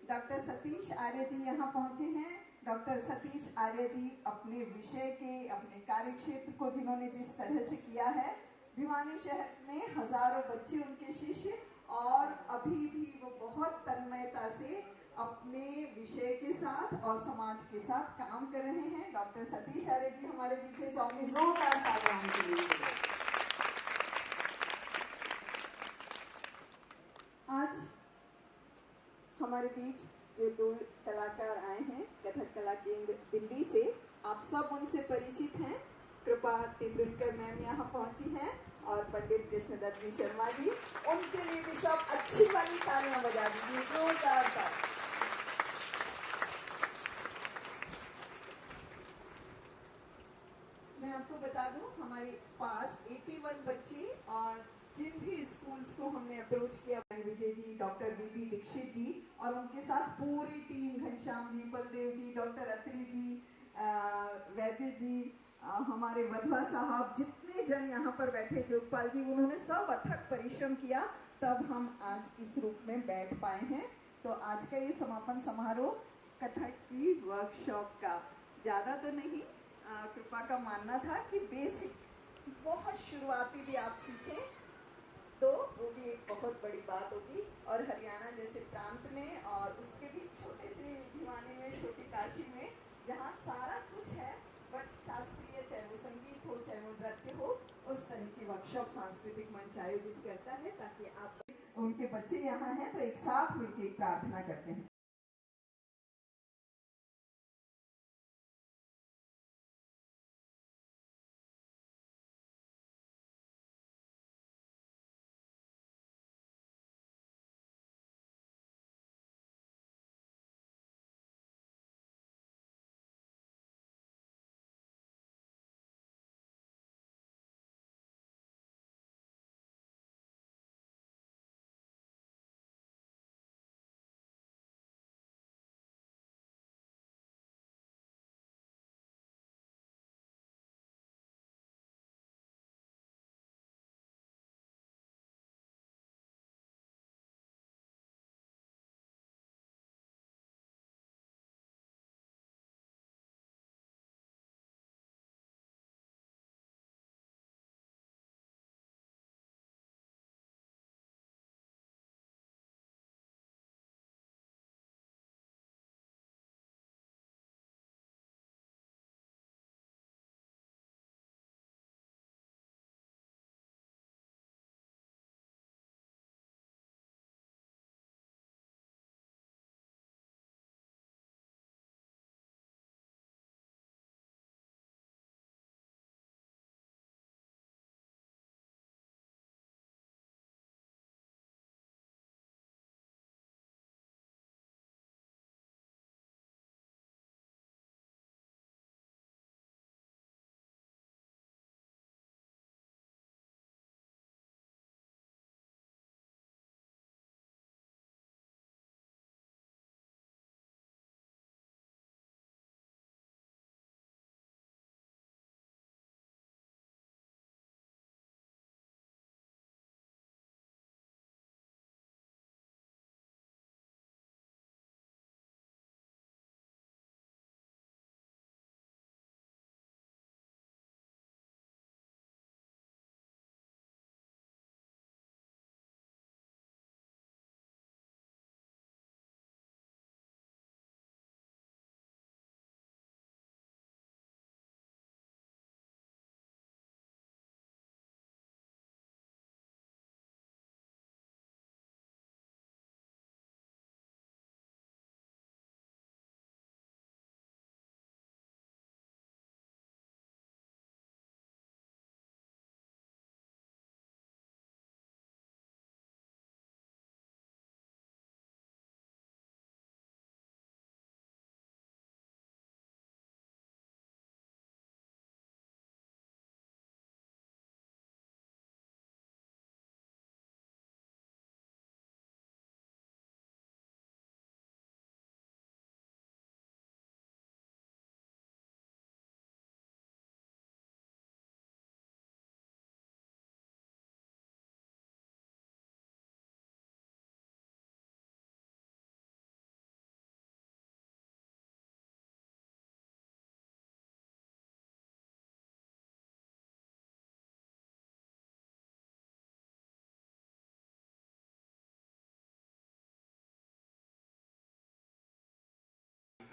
Doctor Satish आर्य जी यहाँ पहुंचे हैं। डॉक्टर सतीश आर्य जी अपने विषय के, अपने कार्य क्षेत्र को जिन्होंने जिस तरह से किया है, भिवानी शहर में हजारों बच्चे उनके शिष्य, और अभी भी वो बहुत तन्मयता से अपने विषय के साथ और समाज के साथ काम कर रहे हैं। डॉक्टर सतीश आर्य जी हमारे पीछे, चाहूंगी जोरदार तालियां उनके लिए। आज हमारे बीच जो दो कलाकार आए हैं कथक कला केंद्र दिल्ली से, आप सब उनसे परिचित हैं। कृपा तेंदुलकर मैम यहाँ पहुंची हैं और पंडित कृष्णदत्त जी शर्मा जी, उनके लिए भी सब अच्छी वाली तालियां बजा दीजिए, जोरदार तालियां। मैं आपको बता दूं, हमारे पास 81 बच्चे, और जिन भी स्कूल्स को हमने अप्रोच किया, विजय जी, डॉक्टर बीबी दीक्षित जी और उनके साथ पूरी टीम, घनश्याम जी, बलदेव जी, डॉक्टर अत्री जी, वैद्य जी, हमारे वधवा साहब, जितने जन यहाँ पर बैठे, जोगपाल जी, उन्होंने सब अथक परिश्रम किया, तब हम आज इस रूप में बैठ पाए हैं। तो आज का ये समापन समारोह कथक की वर्कशॉप का, ज़्यादा तो नहीं, कृपा का मानना था कि बेसिक, बहुत शुरुआती भी आप सीखें तो वो भी एक बहुत बड़ी बात होगी। और हरियाणा जैसे प्रांत में, और उसके भी छोटे से भिवानी में, छोटी काशी में, जहाँ सारा कुछ है बट शास्त्रीय, चाहे वो संगीत हो, चाहे वो नृत्य हो, उस तरह की वर्कशॉप सांस्कृतिक मंच आयोजित करता है, ताकि आप, उनके बच्चे यहाँ हैं तो एक साथ मिलकर प्रार्थना करते हैं।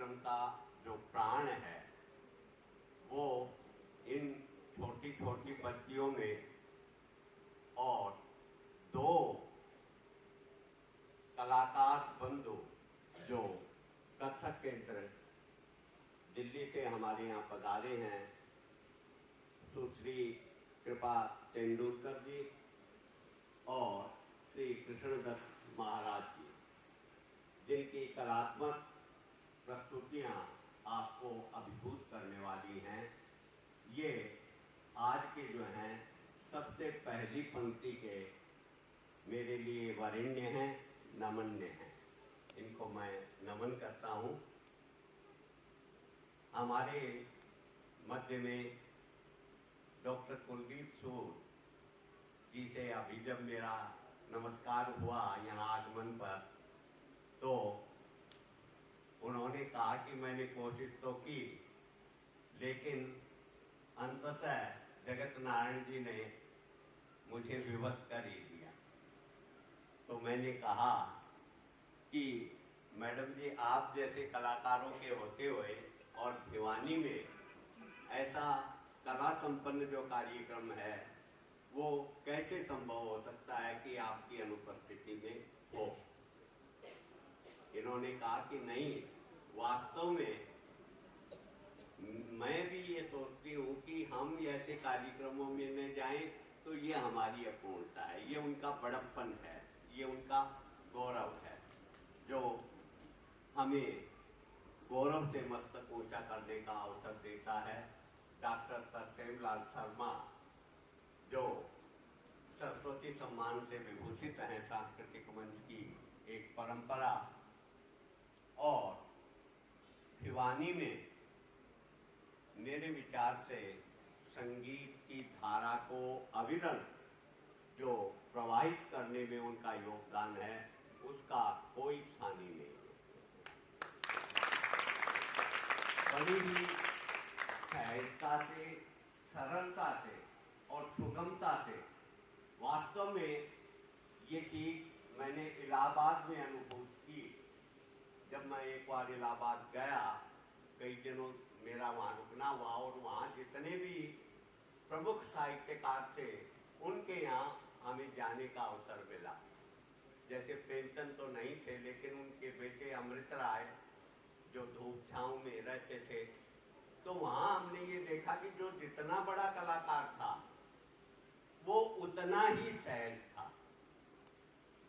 कार्यक्रम का जो प्राण है वो इन छोटी छोटी बच्चियों में और दो कलाकार बंधु जो कथक केंद्र दिल्ली से हमारे यहाँ पधारे हैं, सुश्री कृपा तेंदुलकर जी और श्री कृष्णदत्त महाराज जी, जिनकी कलात्मक प्रस्तुतियाँ आपको अभिभूत करने वाली हैं। ये आज के जो हैं सबसे पहली पंक्ति के मेरे लिए वरेण्य हैं, नमन्य हैं। इनको मैं नमन करता हूँ। हमारे मध्य में डॉक्टर कुलदीप सूद जी से अभी जब मेरा नमस्कार हुआ यहाँ आगमन पर, तो उन्होंने कहा कि मैंने कोशिश तो की, लेकिन अंततः जगत नारायण जी ने मुझे विवश कर ही दिया। तो मैंने कहा कि मैडम जी, आप जैसे कलाकारों के होते हुए और भिवानी में ऐसा कला संपन्न जो कार्यक्रम है वो कैसे संभव हो सकता है कि आपकी अनुपस्थिति में हो। इन्होंने कहा कि नहीं, वास्तव में मैं भी ये सोचती हूँ कि हम ऐसे कार्यक्रमों में न जाएं तो ये हमारी अपूर्णता है, ये उनका बड़प्पन है, ये उनका गौरव है जो हमें गौरव से मस्तक ऊंचा करने का अवसर देता है। डॉक्टर तरसेम लाल शर्मा जो सरस्वती सम्मान से विभूषित हैं, सांस्कृतिक मंच की एक परंपरा, और भिवानी में मेरे विचार से संगीत की धारा को अविरल जो प्रवाहित करने में उनका योगदान है, उसका कोई सानी नहीं है। बड़ी ही सहजता से, सरलता से और सुगमता से, वास्तव में ये चीज मैंने इलाहाबाद में अनुभव की। जब मैं एक बार इलाहाबाद गया, कई दिनों मेरा वहाँ रुकना हुआ, और वहाँ जितने भी प्रमुख साहित्यकार थे उनके यहाँ हमें जाने का अवसर मिला। जैसे प्रेमचंद तो नहीं थे, लेकिन उनके बेटे अमृत राय जो धूप छाँव में रहते थे, तो वहाँ हमने ये देखा कि जो जितना बड़ा कलाकार था वो उतना ही सहज था।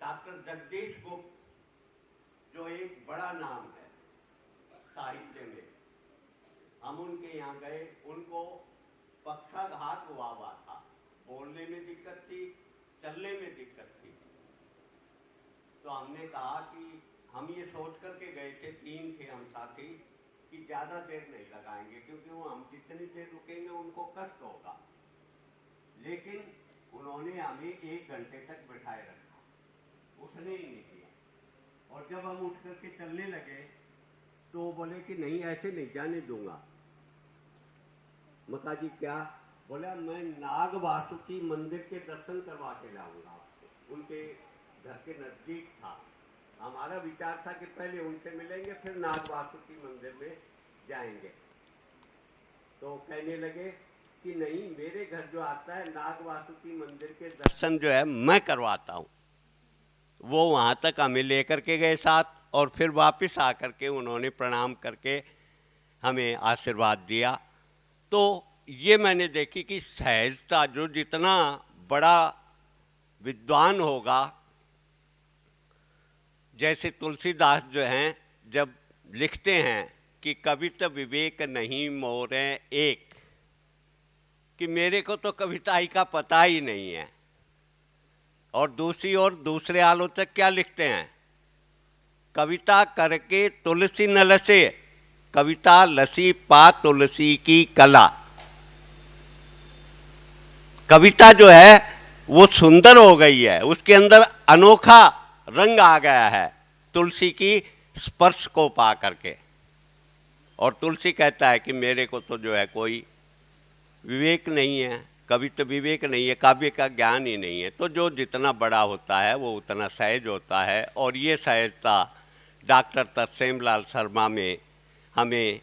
डॉक्टर जगदीश गुप्त जो एक बड़ा नाम है साहित्य में, हम उनके यहाँ गए, उनको पक्षाघात हुआ था, बोलने में दिक्कत थी, चलने में दिक्कत थी। तो हमने कहा कि हम ये सोच करके गए थे, 3 थे हम साथी, कि ज़्यादा देर नहीं लगाएंगे क्योंकि वो हम जितनी देर रुकेंगे उनको कष्ट होगा। लेकिन उन्होंने हमें 1 घंटे तक बैठाए रखा, उठने ही नहीं दिया। और जब हम उठ करके चलने लगे तो बोले कि नहीं, ऐसे नहीं जाने दूंगा। मका जी क्या? बोला मैं नाग वासुकी मंदिर के दर्शन करवा के लाऊंगा आपको। उनके घर के नजदीक था। हमारा विचार था कि पहले उनसे मिलेंगे, फिर नाग वासुकी मंदिर में जाएंगे। तो कहने लगे कि नहीं, मेरे घर जो आता है नाग वासुकी मंदिर के दर्शन जो है मैं करवाता हूँ। वो वहाँ तक हमें लेकर के गए साथ, और फिर वापस आकर के उन्होंने प्रणाम करके हमें आशीर्वाद दिया। तो ये मैंने देखी कि सहजता, जो जितना बड़ा विद्वान होगा, जैसे तुलसीदास जो हैं जब लिखते हैं कि कविता विवेक नहीं मोरे एक, कि मेरे को तो कविताई का पता ही नहीं है। और दूसरी ओर दूसरे आलोचक क्या लिखते हैं? कविता करके तुलसी न लसे, कविता लसी पा तुलसी की कला। कविता जो है वो सुंदर हो गई है, उसके अंदर अनोखा रंग आ गया है तुलसी की स्पर्श को पा करके। और तुलसी कहता है कि मेरे को तो जो है कोई विवेक नहीं है, कविता विवेक नहीं है, काव्य का ज्ञान ही नहीं है। तो जो जितना बड़ा होता है वो उतना सहज होता है। और ये सहजता डॉक्टर तरसेम लाल शर्मा में हमें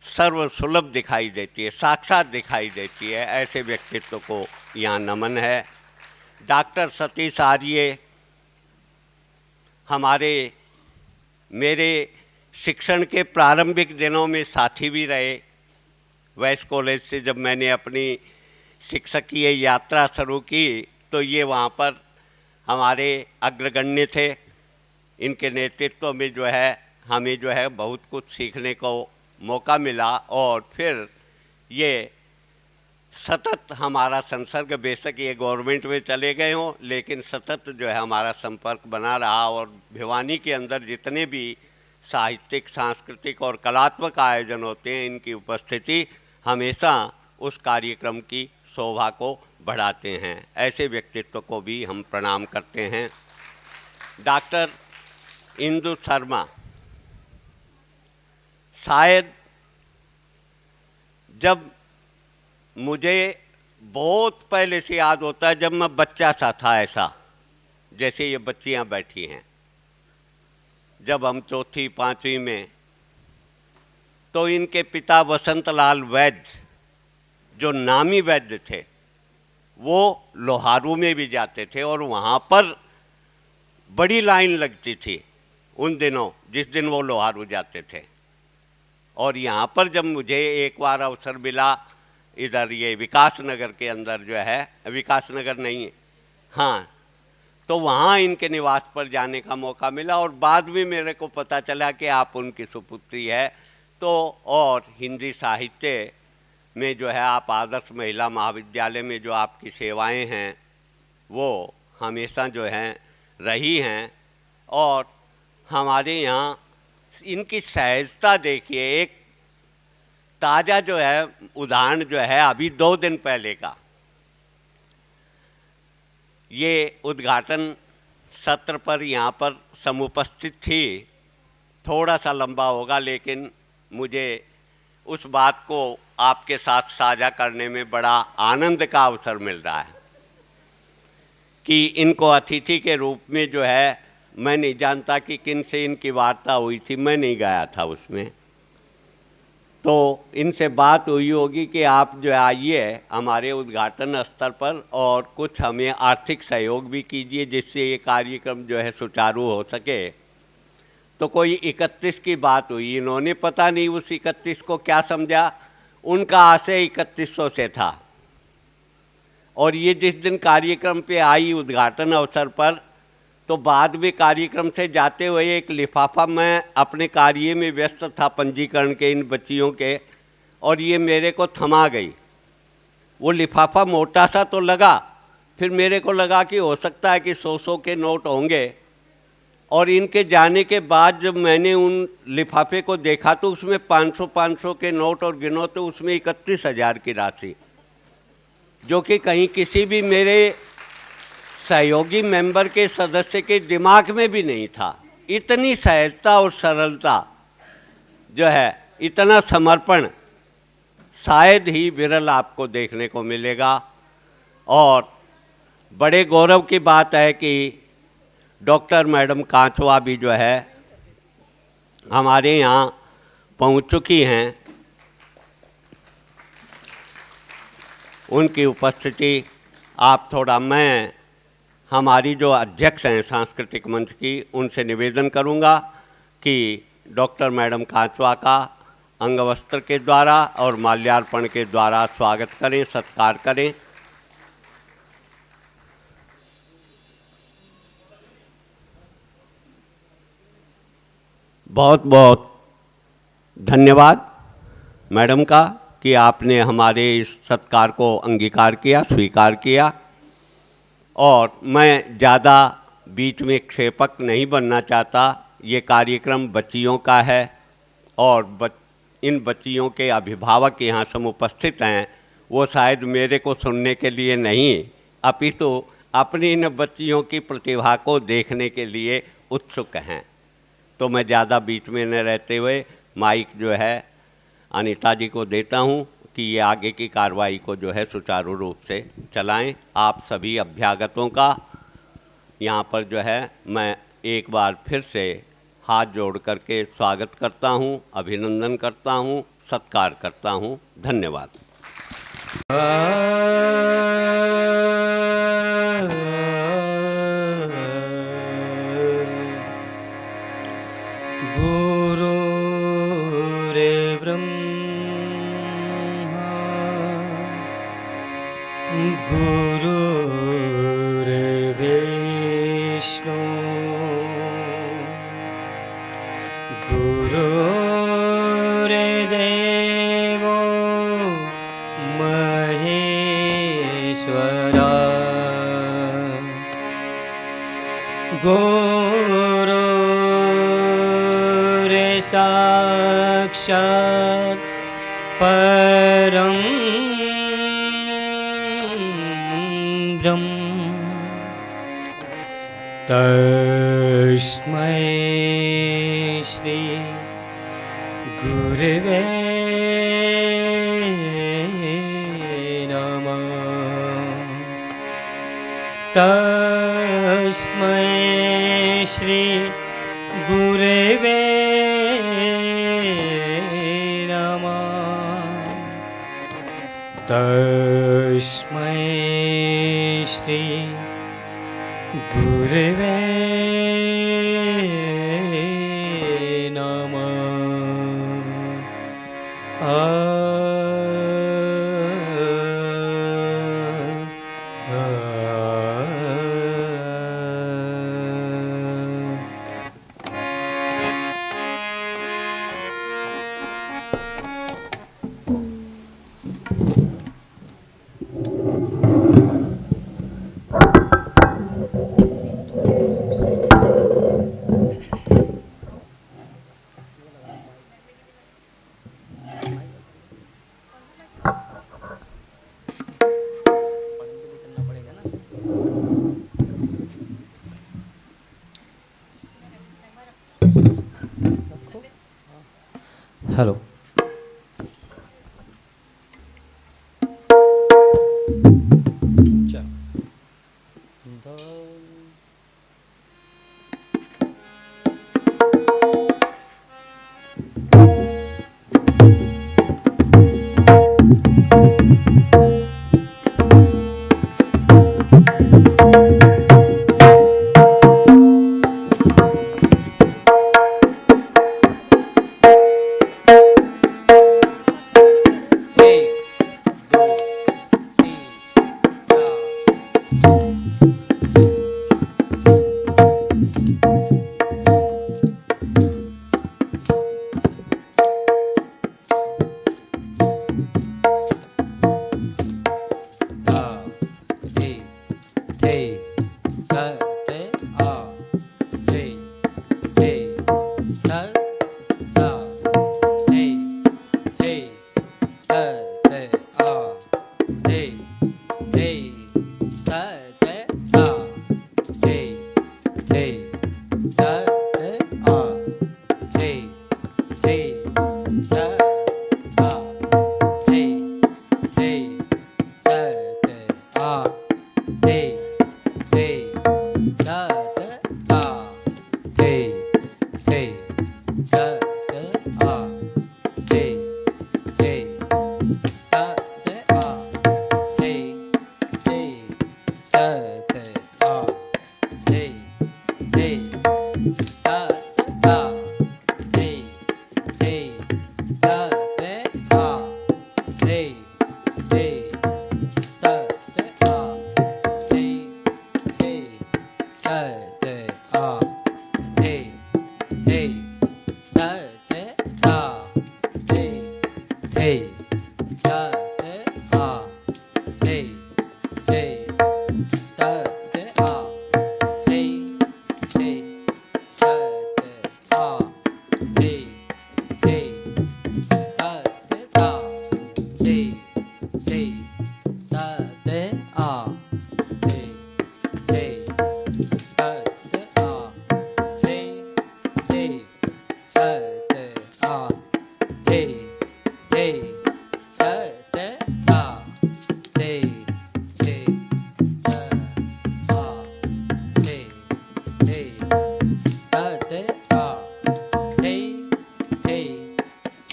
सर्वसुलभ दिखाई देती है, साक्षात दिखाई देती है। ऐसे व्यक्तित्व को यहाँ नमन है। डॉक्टर सतीश आर्य हमारे मेरे शिक्षण के प्रारंभिक दिनों में साथी भी रहे। वैस्ट कॉलेज से जब मैंने अपनी शिक्षकीय यात्रा शुरू की तो ये वहाँ पर हमारे अग्रगण्य थे। इनके नेतृत्व में जो है हमें जो है बहुत कुछ सीखने को मौका मिला और फिर ये सतत हमारा संसर्ग, बेशक ये गवर्नमेंट में चले गए हों लेकिन सतत जो है हमारा संपर्क बना रहा और भिवानी के अंदर जितने भी साहित्यिक, सांस्कृतिक और कलात्मक आयोजन होते हैं इनकी उपस्थिति हमेशा उस कार्यक्रम की शोभा को बढ़ाते हैं। ऐसे व्यक्तित्व को भी हम प्रणाम करते हैं। डॉक्टर इंदु शर्मा, शायद जब मुझे बहुत पहले से याद होता है, जब मैं बच्चा सा था, ऐसा जैसे ये बच्चियां बैठी हैं, जब हम चौथी पांचवी में, तो इनके पिता वसंतलाल वैद्य जो नामी वैद्य थे वो लोहारू में भी जाते थे और वहाँ पर बड़ी लाइन लगती थी उन दिनों जिस दिन वो लोहारू जाते थे। और यहाँ पर जब मुझे एक बार अवसर मिला, इधर ये विकास नगर के अंदर जो है, विकास नगर नहीं है, हाँ, तो वहाँ इनके निवास पर जाने का मौका मिला और बाद में मेरे को पता चला कि आप उनकी सुपुत्री है। तो और हिंदी साहित्य में जो है आप आदर्श महिला महाविद्यालय में जो आपकी सेवाएं हैं वो हमेशा जो हैं रही हैं और हमारे यहाँ इनकी सहजता देखिए। एक ताज़ा जो है उदाहरण जो है अभी 2 दिन पहले का, ये उद्घाटन सत्र पर यहाँ पर समुपस्थित थी। थोड़ा सा लंबा होगा लेकिन मुझे उस बात को आपके साथ साझा करने में बड़ा आनंद का अवसर मिल रहा है कि इनको अतिथि के रूप में जो है, मैं नहीं जानता कि किन से इनकी वार्ता हुई थी, मैं नहीं गया था उसमें, तो इनसे बात हुई होगी कि आप जो आइए हमारे उद्घाटन स्तर पर और कुछ हमें आर्थिक सहयोग भी कीजिए जिससे ये कार्यक्रम जो है सुचारू हो सके। तो कोई 31 की बात हुई, इन्होंने पता नहीं उस 31 को क्या समझा, उनका आशय 3100 से था। और ये जिस दिन कार्यक्रम पे आई उद्घाटन अवसर पर, तो बाद में कार्यक्रम से जाते हुए एक लिफाफा, मैं अपने कार्य में व्यस्त था पंजीकरण के इन बच्चियों के, और ये मेरे को थमा गई। वो लिफाफा मोटा सा तो लगा, फिर मेरे को लगा कि हो सकता है कि 100 के नोट होंगे। और इनके जाने के बाद जब मैंने उन लिफाफे को देखा तो उसमें 500 के नोट और गिनो तो उसमें 31,000 की राशि, जो कि कहीं किसी भी मेरे सहयोगी मेंबर के सदस्य के दिमाग में भी नहीं था। इतनी सहजता और सरलता जो है, इतना समर्पण शायद ही विरल आपको देखने को मिलेगा। और बड़े गौरव की बात है कि डॉक्टर मैडम कांचवा भी जो है हमारे यहाँ पहुँच चुकी हैं। उनकी उपस्थिति आप थोड़ा, मैं हमारी जो अध्यक्ष हैं सांस्कृतिक मंच की, उनसे निवेदन करूंगा कि डॉक्टर मैडम कांचवा का अंगवस्त्र के द्वारा और माल्यार्पण के द्वारा स्वागत करें, सत्कार करें। बहुत बहुत धन्यवाद मैडम का कि आपने हमारे इस सत्कार को अंगीकार किया, स्वीकार किया। और मैं ज़्यादा बीच में क्षेपक नहीं बनना चाहता। ये कार्यक्रम बच्चियों का है और इन बच्चियों के अभिभावक यहाँ समुपस्थित हैं, वो शायद मेरे को सुनने के लिए नहीं, अपितु अपनी इन बच्चियों की प्रतिभा को देखने के लिए उत्सुक हैं। तो मैं ज़्यादा बीच में न रहते हुए माइक जो है अनीता जी को देता हूँ कि ये आगे की कार्रवाई को जो है सुचारू रूप से चलाएं। आप सभी अभ्यागतों का यहाँ पर जो है मैं एक बार फिर से हाथ जोड़ करके स्वागत करता हूं, अभिनंदन करता हूं, सत्कार करता हूं। धन्यवाद। गुरुर्विष्णु गुरुर्देवो महेश्वरा गुरुर्साक्षात् परं ब्रह्म तस्मै श्री गुरवे नमः। तस्मै श्री गुरवे नमः। तस्मै श्री गुरवे नमः। Hello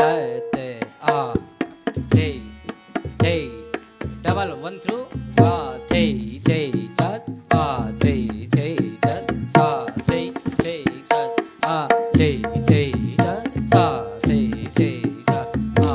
te a te te double one through a te tat a te tat a te tat a te tat a te tat a te tat a te tat a te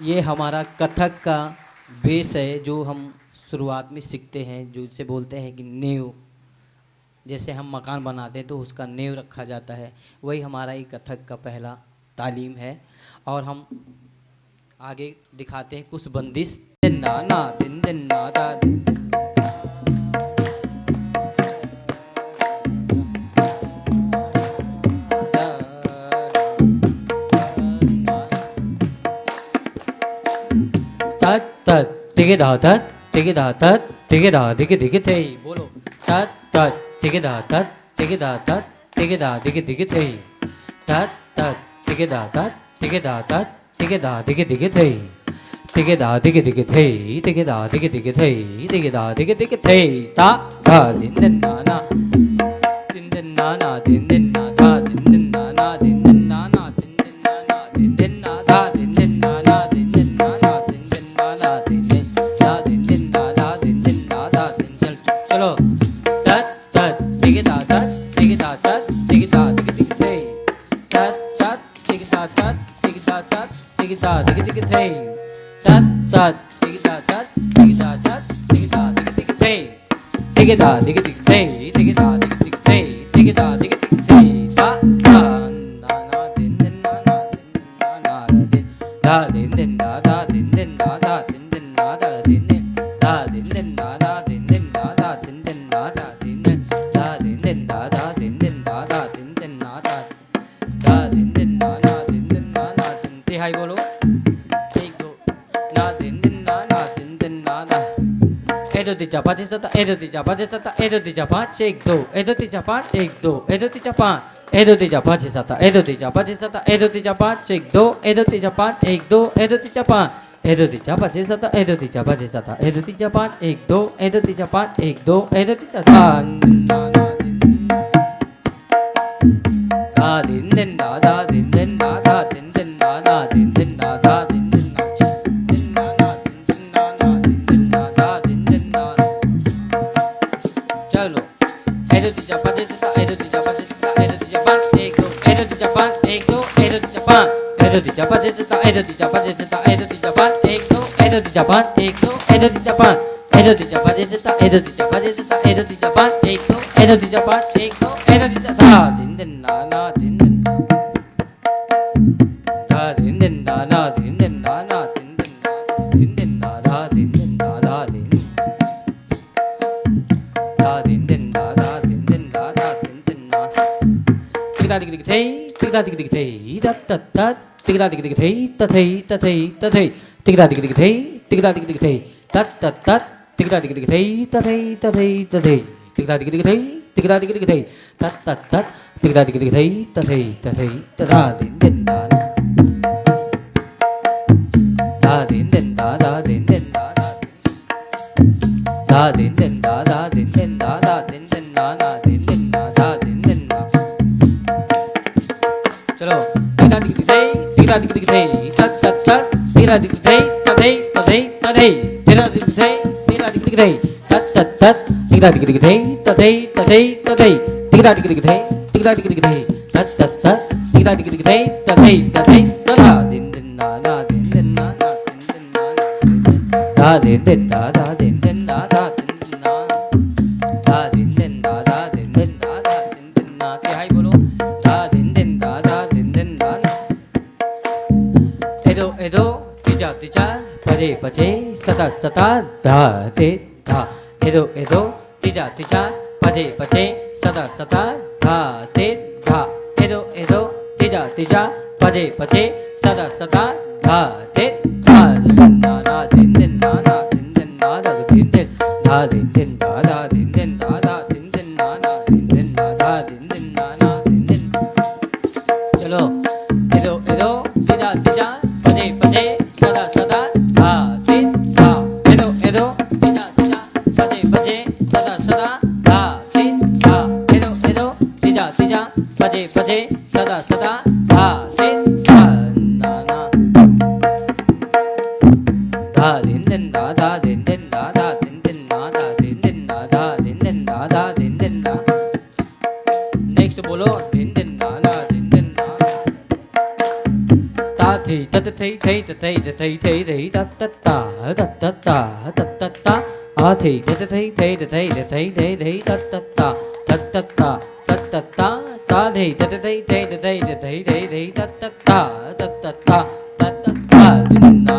ये हमारा कथक का base है जो हम शुरुआत में सीखते हैं, जो इसे बोलते हैं कि नींव। जैसे हम मकान बनाते हैं तो उसका नींव रखा जाता है, वही हमारा ये कथक का पहला तालीम है। और हम आगे दिखाते हैं कुछ बंदिश। दिन ना ना दिन दिन ना दा दिन तत तत तिगे दा तत तिगे दा तत तिगे दा दिगे दिगे थे बोलो तत तत तिगे दा तत तिगे दा तत तिगे दा दिगे दिगे थे तत तत तिगे दा तत तिगे दा तत तिगे दा दिगे दिगे थे तिगे दा दिगे दिगे थे तिगे दा दिगे दिगे थे तिगे दा दिगे दिगे थे ता धा दिन दिन ना ना दिन दिन ना ना दिन दिन ना धा दिन दिन ना ना दिन दिन ना ना दिन दिन ना ना दिन दिन ना धा दिन दिन ना ना दिन दिन ना ना दिन दिन ना ना दिन दिन ना दिन दिन ना ना दिन दिन ना ना दिन चलो तत तत तिगे दा तत तिगे दा तत तिगे दा दिगे दिगे थे तत तत तिगे दा तत तिगे दा तत तिगे दा दिगे दिगे थे तत तत तिगे दा तत तिगे दा तत तिगे दा दिगे दिगे थे तिगे दा दिगे दिगे थे तिगे दा दिगे दिगे थे तिगे दा दिगे दिगे थे ता ता ना ना दिन दिन ना ना दिन ना दिन दिन da din din da da din din da da din din da din din da da din din da da din din da da din din da din din da da din din da da din din da da da din din da da din din da da din te hai bolo एक दो na din din da na din din da da edo ti japa ti sata edo ti japa ti sata edo ti japa एक दो edo ti japa एक दो edo ti japa edo ti japa ti sata edo ti japa ti sata edo ti japa एक दो edo ti japa एक दो edo ti japa edo ti japa ti sata edo ti japa ti sata edo ti japa एक दो edo ti japa एक दो edo ti japa da din din da da din din da da din din da da din din da da din din da din da da din din da da din din da da din din da चलो edo ti japa ti sata edo ti japa ti sata edo ti japa एक दो edo ti japa एक दो edo ti japa edo ti japa ti sata edo ti japa ti sata edo ti japa एक दो edo ti japa एक दो edo ti japa edo ti japa ti sata edo ti japa ti sata edo ti japa एक दो edo ti japa एक दो edo ti japa din din na na din din da din din da na din din da na din din da da din din da da din da din din da da din din da da din din na tigda dig dig thei tigda dig dig thei tat tat tat tigda dig dig thei ta thei ta thei ta thei tigda dig dig thei tigda dig dig thei tat tat tat tigda dig dig thei ta thei ta thei ta thei tigda dig dig thei tigda dig dig thei tat tat tat tigda dig dig thei ta thei ta thei ta da din din da da din din da da din din da da din din da da din din da da din din na na din din na da din din na चलो tigda dig dig thei tigda dig dig thei tat tat tat tigda dig dig thei ta thei ta thei ta thei tigda dig dig thei tigda dig dig thei tat tat tat tigda dig dig thei ta thei ta thei ta thei tigda dig dig thei tigda dig dig thei tat tat tat tigda dig dig thei ta thei ta thei ta da din din na na din din na na din din na na da din din da da din din da da din din na da din din da da din din da da din din na te hai bolo da din din da da din din da na edo edo tija tija pare pache sata sata da te da edo edo tija tija pare pache sata sata da te da edo edo tija tija pare pache sata sata da te da din na na din din na na din din na da din din da din din da da din din da da din din na na din din na da din din na na din din चलो edo edo tija tija pade pade sada sada da din da edo edo tija tija pade pade sada sada da din da edo edo tija tija pade pade sada sada da din da na na da din din da da din din da da din din na da din din da da din din da da din din da next bolo din din da na din din da ta thì ta thấy thấy ta thấy ta thấy thấy thấy ta ta ta ta ta ta ta ta ta a thì ta thấy thấy ta thấy ta thấy thấy thấy ta ta ta ta ta ta ta ta ta ta thì ta thấy thấy ta thấy ta thấy thấy thấy ta ta ta ta ta ta ta ta ta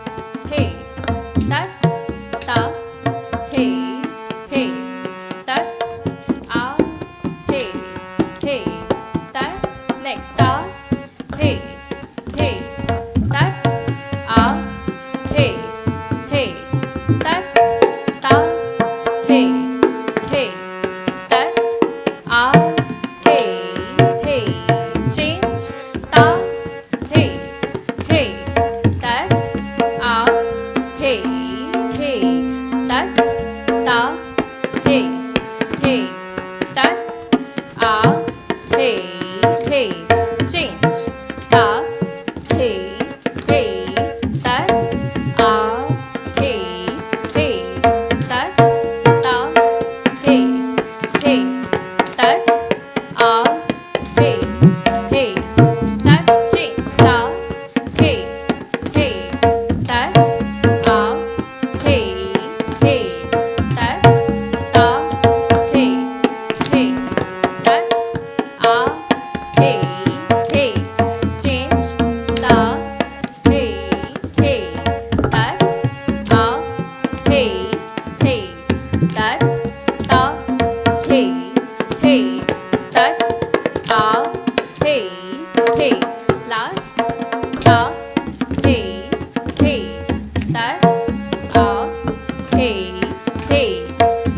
tat a he he tat next ta he he tat a he he tat ta he he tat a he he change ta he he tat a he he tat ta he he tat a he he change ta he he tat a he he tat ta he he tat a he he tat change ta he he tat a he he tat ta he he tat a he he change ta he he tat a he he tat ta he he tat a he he last ta he he tat a he he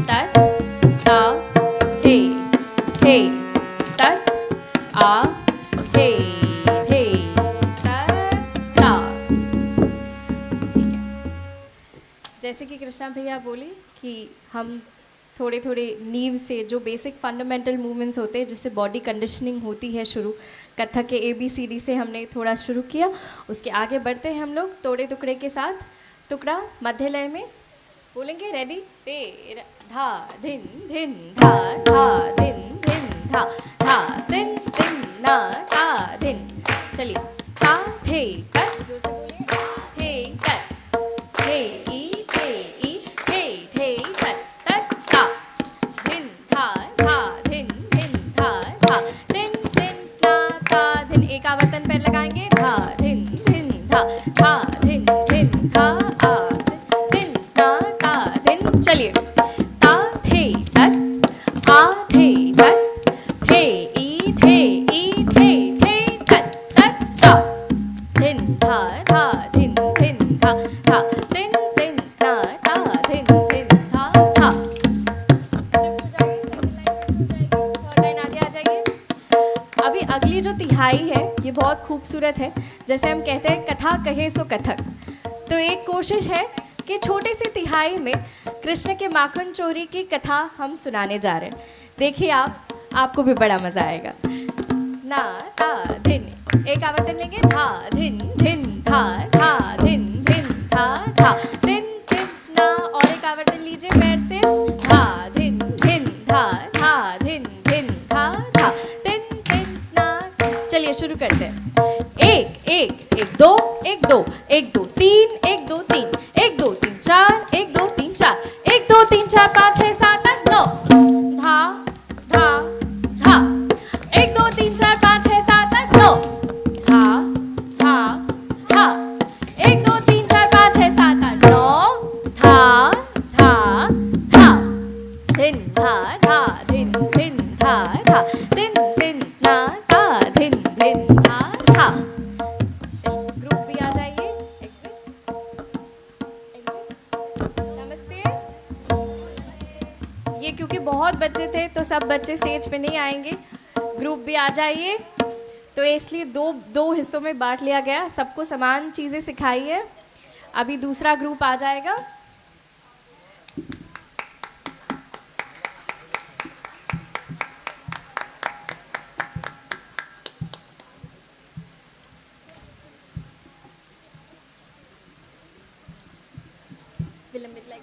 tat ta he he tat a he he tat ta। ठीक है, जैसे कि कृष्णा भैया बोली कि हम थोड़े थोड़े नींव से जो बेसिक फंडामेंटल मूवमेंट्स होते हैं जिससे बॉडी कंडीशनिंग होती है शुरू, कथक के ABCD से हमने थोड़ा शुरू किया। उसके आगे बढ़ते हैं हम लोग तोड़े टुकड़े के साथ। टुकड़ा मध्य लय में बोलेंगे, रेडी, तेरा धा धिन धिन धा धा धिन धिन धा धा धिन धिन ना धा धिन। चलिए, धा थे कट, जोर से बोलिए, थे कट, थे ई थे थे कट तट धा धिन धा धा धिन धिन धा धा धिन धिन ना धा धिन। एक आवर्तन पैर लगाएंगे, धा धिन धिन धा धा धिन धिन धा आ धिन ना धा धिन। चलिए, ता थे तट आ थे तट थे ई थे तट तट धा धिन धा धा धिन धिन धा धा धिन धिन ना धा धिन धिन धा धा। थर्ड लाइन आगे आ जाइए। अभी अगली जो तिहाई है ये बहुत खूबसूरत है। जैसे हम कहते हैं कथा कहे सो कथक, तो एक कोशिश है कि छोटे से तिहाई में कृष्ण के माखन चोरी की कथा हम सुनाने जा रहे हैं। देखिए आपको भी बड़ा मजा आएगा। ना ता धिन, एक आवर्तन लेंगे, धा धिन धिन धा धा धिन धिन धा धा धिन धिन ना। और एक आवर्तन लीजिए पैर से, धा धिन धिन धा धा धिन धिन धा धा धिन धिन ना। चलिए शुरू करते हैं। एक एक एक दो एक दो एक दो तीन एक दो तीन एक दो तीन चार एक दो तीन चार एक दो तीन चार पाँच छः सात आठ नौ। धा धा धा एक दो तीन चार पाँच छः सात आठ नौ। धा धा धा एक दो तीन चार पाँच छः सात आठ नौ। धा धा धा धिन धा धा धिन धिन धा धा धिन धिन ना धा धिन धिन धा धा। ग्रुप भी आ जाइए। नमस्ते। ये क्योंकि बहुत बच्चे थे तो सब बच्चे स्टेज पे नहीं आएंगे, ग्रुप भी आ जाइए। तो इसलिए दो हिस्सों में बांट लिया गया, सबको समान चीज़ें सिखाई है। अभी दूसरा ग्रुप आ जाएगा। विलंबित लाइक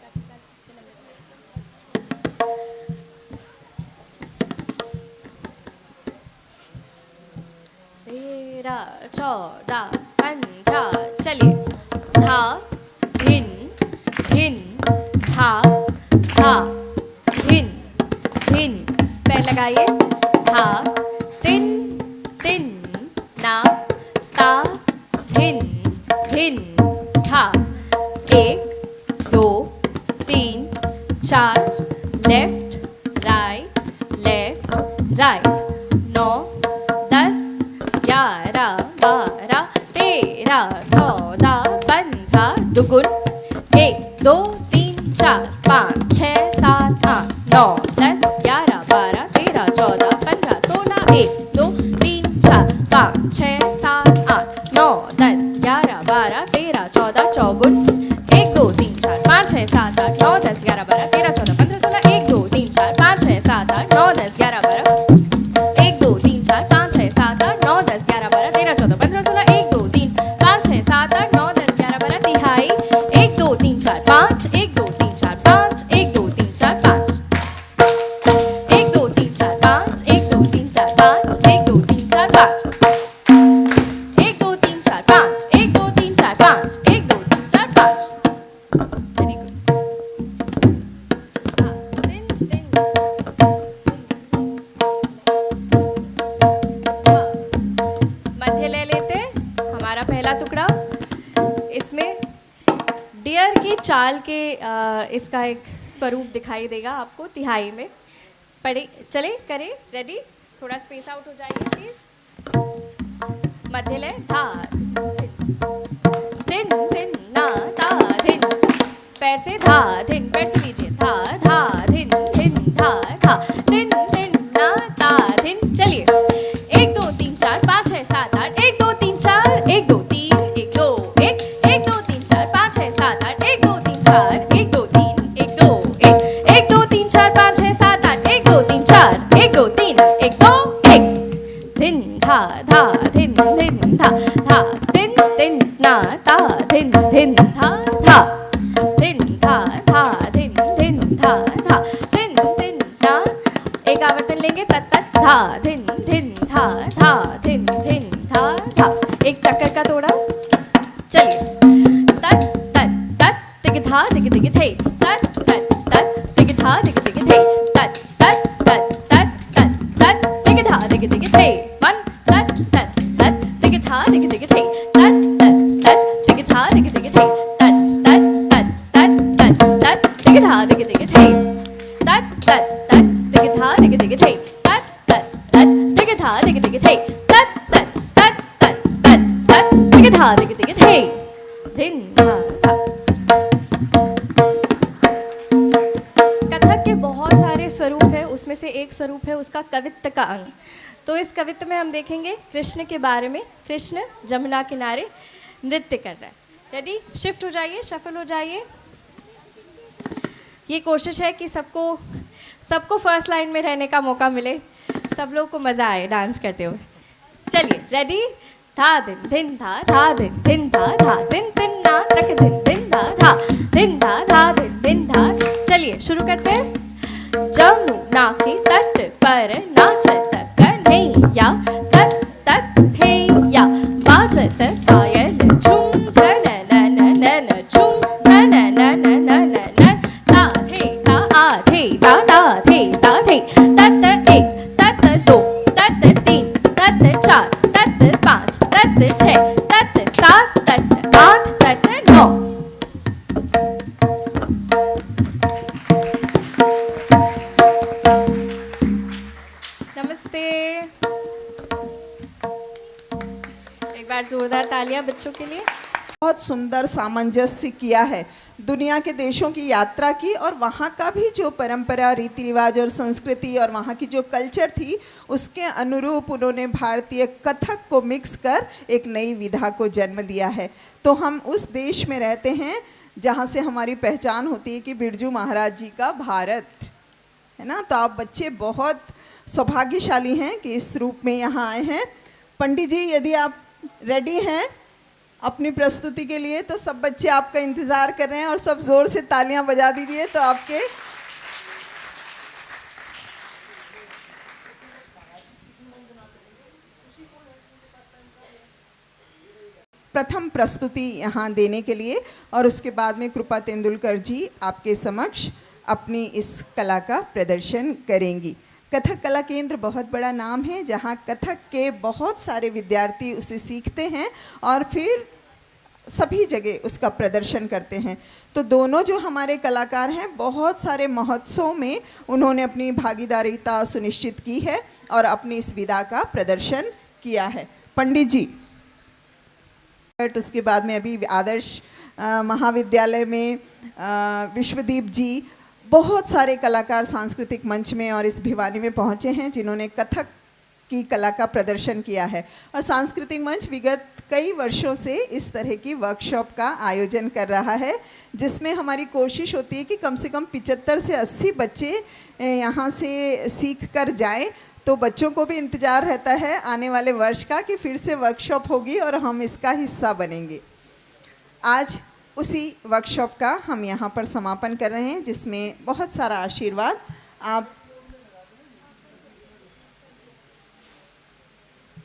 तेरह चौदह पंद्रह। चलिए, धा धिन धिन धा धा धिन धिन पैर लगाइए। धा तिन तिन ना ता धिन धिन धा। एक दो तीन चार लेफ्ट राइट 9 10 11 12 13 14 15 दुगुन 1 2 3 4 5 6 7 8 9 10 11 12 13 14 15 16 1 2 3 4 5 6 7 8 9 10 11 12 13 14 चौगुन 1 2 3 4 5 6 7 8 9 10 11 12 13 14 15 16 1 2 3 4 5 6 7 8 9 10 11 12 1 2 3 4 5 6 7 8 9 10 11 12 13 14 15 16 1 2 3 5 6 7 8 9 10 11 12 तिहाई 1 2 3 4 5 1 2 3 4 5 1 2 3 4 5 1 2 3 4 5 1 2 3 4 5 1 2 3 4 5 1 2 3 4 5 1 2 3 4 5 1 2 3 4 5 वेरी गुड दिन दिन मध्य ले लेते हैं हमारा पहला टुकड़ा। इसमें डियर की चाल के इसका एक स्वरूप दिखाई देगा आपको तिहाई में। पढ़े चले करें रेडी, थोड़ा स्पेस आउट हो जाइए प्लीज। मध्य ले धा दिन दिन ना धा दिन, पैर से धा दिन, पैर से लीजिए धा धा दिन दिन धा धा दिन दिन ना धा दिन। चलिए 1 2 3 4 5 6 7 8 1 2 3 4 1 2 3 1 2 1 1 2 3 4 5 6 7 8 1 2 3 4 1 2 3 1 2 1 1 2 3 4 5 6 7 8 1 2 3 4 1 2 3 1 2 1 दिन धा धा दिन दिन धा धा दिन दिन ना धा दिन दिन धा धा दिन धा धा दिन दिन धा धा दिन दिन ना। एक आवर्तन लेंगे तत तत धा दिन दिन धा धा दिन दिन धा धा। एक चक्कर का तोड़ा। चलिए तत तत तत तिग धा तिग तिग थे, तत तत तत तिग धा तिग तिग थे, तत तत तत तत तत तत तिग धा तिग तिग थे। 1 तत तत तत तिग धा तिग तिग थे, तत तत तत तिग धा तिग तिग थे, तत तत तत तत तत तत तिग धा तिग तिग थे, तत तत तत तिग धा तिग तिग थे, तत तत तत तिग धा तिग तिग थे, तत तत तत तत तत तत तिग धा तिग तिग थे। दिन धा धा। कथक के बहुत सारे स्वरूप है, उसमें से एक स्वरूप है उसका कवित्व का अंग। तो इस कवित्व में हम देखेंगे कृष्ण के बारे में। कृष्ण जमुना किनारे नृत्य कर रहा है। रेडी, शिफ्ट हो जाइए, शफल हो जाइए। ये कोशिश है कि सबको फर्स्ट लाइन में रहने का मौका मिले, सब लोग को मज़ा आए डांस करते हुए। चलिए रेडी, धा दिन दिन धा धा दिन दिन धा धा दिन दिन ना तक दिन दिन धा धा दिन धा धा दिन दिन धा। चलिए शुरू करते हैं। जमुना के तट पर नाचत कन्हैया, तत तत थैया बाजत पायल झूम झननननन झूम झननननन ता थे ता आ थे ता ता थे ता थे। तत 1 तत 2 तत 3 तत 4 तत 5 तत 6 तत 7 तत 8 तत 9। नमस्ते, एक बार जोरदार तालियां बच्चों के लिए। बहुत सुंदर सामंजस्य किया है, दुनिया के देशों की यात्रा की और वहाँ का भी जो परंपरा, रीति रिवाज और संस्कृति और वहाँ की जो कल्चर थी उसके अनुरूप उन्होंने भारतीय कथक को मिक्स कर एक नई विधा को जन्म दिया है। तो हम उस देश में रहते हैं जहाँ से हमारी पहचान होती है कि बिरजू महाराज जी का भारत है ना। तो आप बच्चे बहुत सौभाग्यशाली हैं कि इस रूप में यहाँ आए हैं। पंडित जी यदि आप रेडी हैं अपनी प्रस्तुति के लिए तो सब बच्चे आपका इंतज़ार कर रहे हैं और सब ज़ोर से तालियां बजा दीजिए। तो आपके प्रथम प्रस्तुति यहाँ देने के लिए और उसके बाद में कृपा तेंदुलकर जी आपके समक्ष अपनी इस कला का प्रदर्शन करेंगी। कथक कला केंद्र बहुत बड़ा नाम है जहाँ कथक के बहुत सारे विद्यार्थी उसे सीखते हैं और फिर सभी जगह उसका प्रदर्शन करते हैं। तो दोनों जो हमारे कलाकार हैं बहुत सारे महोत्सव में उन्होंने अपनी भागीदारिता सुनिश्चित की है और अपनी इस विधा का प्रदर्शन किया है। पंडित जी, उसके बाद में अभी आदर्श महाविद्यालय में विश्वदीप जी, बहुत सारे कलाकार सांस्कृतिक मंच में और इस भिवानी में पहुंचे हैं जिन्होंने कथक की कला का प्रदर्शन किया है। और सांस्कृतिक मंच विगत कई वर्षों से इस तरह की वर्कशॉप का आयोजन कर रहा है, जिसमें हमारी कोशिश होती है कि कम से कम 75 से 80 बच्चे यहाँ से सीख कर जाएँ। तो बच्चों को भी इंतज़ार रहता है आने वाले वर्ष का कि फिर से वर्कशॉप होगी और हम इसका हिस्सा बनेंगे। आज उसी वर्कशॉप का हम यहाँ पर समापन कर रहे हैं, जिसमें बहुत सारा आशीर्वाद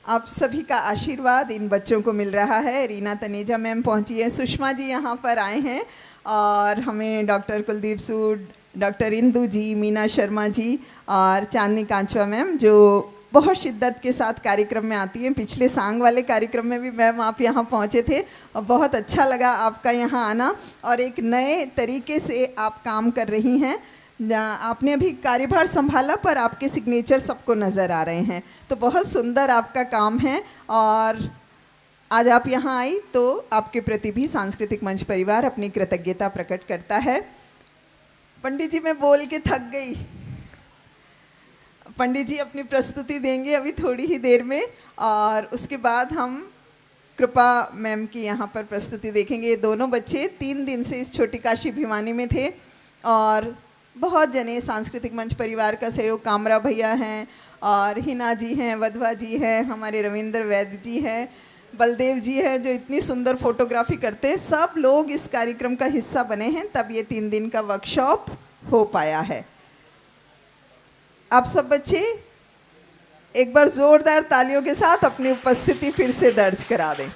आप सभी का आशीर्वाद इन बच्चों को मिल रहा है। रीना तनेजा मैम पहुँची है, सुषमा जी यहाँ पर आए हैं और हमें डॉक्टर कुलदीप सूद, डॉक्टर इंदू जी, मीना शर्मा जी और चांदनी कांचवा मैम जो बहुत शिद्दत के साथ कार्यक्रम में आती हैं। पिछले सांग वाले कार्यक्रम में भी मैम आप यहाँ पहुँचे थे और बहुत अच्छा लगा आपका यहाँ आना और एक नए तरीके से आप काम कर रही हैं। आपने अभी कार्यभार संभाला पर आपके सिग्नेचर सबको नज़र आ रहे हैं, तो बहुत सुंदर आपका काम है और आज आप यहाँ आई तो आपके प्रति भी सांस्कृतिक मंच परिवार अपनी कृतज्ञता प्रकट करता है। पंडित जी, मैं बोल के थक गई। पंडित जी अपनी प्रस्तुति देंगे अभी थोड़ी ही देर में और उसके बाद हम कृपा मैम की यहाँ पर प्रस्तुति देखेंगे। ये दोनों बच्चे 3 दिन से इस छोटी काशी भिवानी में थे और बहुत जने सांस्कृतिक मंच परिवार का सहयोग, कामरा भैया हैं और हिना जी हैं, वधवा जी हैं, हमारे रविंद्र वैद्य जी हैं, बलदेव जी हैं जो इतनी सुंदर फोटोग्राफी करते हैं। सब लोग इस कार्यक्रम का हिस्सा बने हैं, तब ये 3 दिन का वर्कशॉप हो पाया है। आप सब बच्चे एक बार जोरदार तालियों के साथ अपनी उपस्थिति फिर से दर्ज करा दें।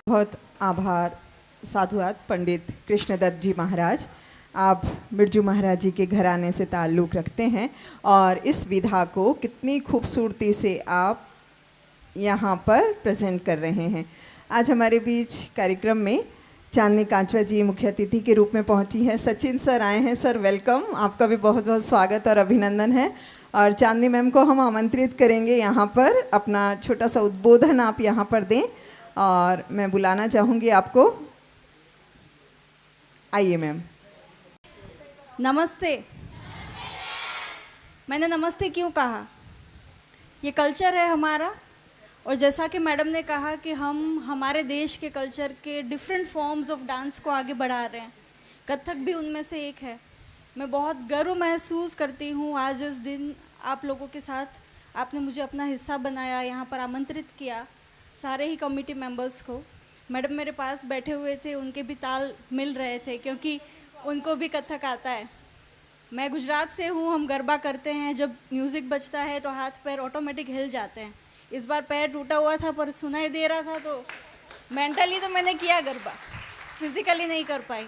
बहुत आभार साधुवाद पंडित कृष्णदत्त जी महाराज। आप बिरजू महाराज जी के घराने से ताल्लुक़ रखते हैं और इस विधा को कितनी खूबसूरती से आप यहाँ पर प्रेजेंट कर रहे हैं। आज हमारे बीच कार्यक्रम में चांदनी कांचवा जी मुख्य अतिथि के रूप में पहुँची हैं। सचिन सर आए हैं। सर वेलकम, आपका भी बहुत बहुत स्वागत और अभिनंदन है। और चांदनी मैम को हम आमंत्रित करेंगे यहाँ पर, अपना छोटा सा उद्बोधन आप यहाँ पर दें और मैं बुलाना चाहूँगी आपको। आइए मैम। नमस्ते। मैंने नमस्ते क्यों कहा? ये कल्चर है हमारा, और जैसा कि मैडम ने कहा कि हम हमारे देश के कल्चर के डिफरेंट फॉर्म्स ऑफ डांस को आगे बढ़ा रहे हैं। कथक भी उनमें से एक है। मैं बहुत गर्व महसूस करती हूँ आज इस दिन आप लोगों के साथ आपने मुझे अपना हिस्सा बनाया, यहाँ पर आमंत्रित किया सारे ही कमेटी मेंबर्स को। मैडम मेरे पास बैठे हुए थे, उनके भी ताल मिल रहे थे क्योंकि उनको भी कथक आता है। मैं गुजरात से हूँ, हम गरबा करते हैं, जब म्यूज़िक बजता है तो हाथ पैर ऑटोमेटिक हिल जाते हैं। इस बार पैर टूटा हुआ था पर सुनाई दे रहा था, तो मेंटली तो मैंने किया गरबा, फिज़िकली नहीं कर पाई।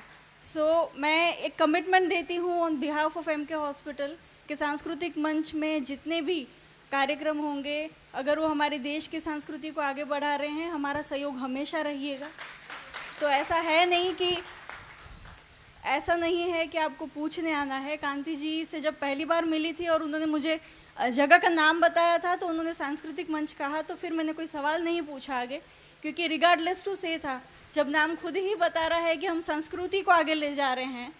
मैं एक कमिटमेंट देती हूँ on behalf of MK hospital के सांस्कृतिक मंच में जितने भी कार्यक्रम होंगे, अगर वो हमारे देश की संस्कृति को आगे बढ़ा रहे हैं, हमारा सहयोग हमेशा रहिएगा। तो ऐसा नहीं है कि आपको पूछने आना है। कांति जी से जब पहली बार मिली थी और उन्होंने मुझे जगह का नाम बताया था तो उन्होंने सांस्कृतिक मंच कहा, तो फिर मैंने कोई सवाल नहीं पूछा आगे, क्योंकि रिगार्डलेस टू से था। जब नाम खुद ही बता रहा है कि हम संस्कृति को आगे ले जा रहे हैं,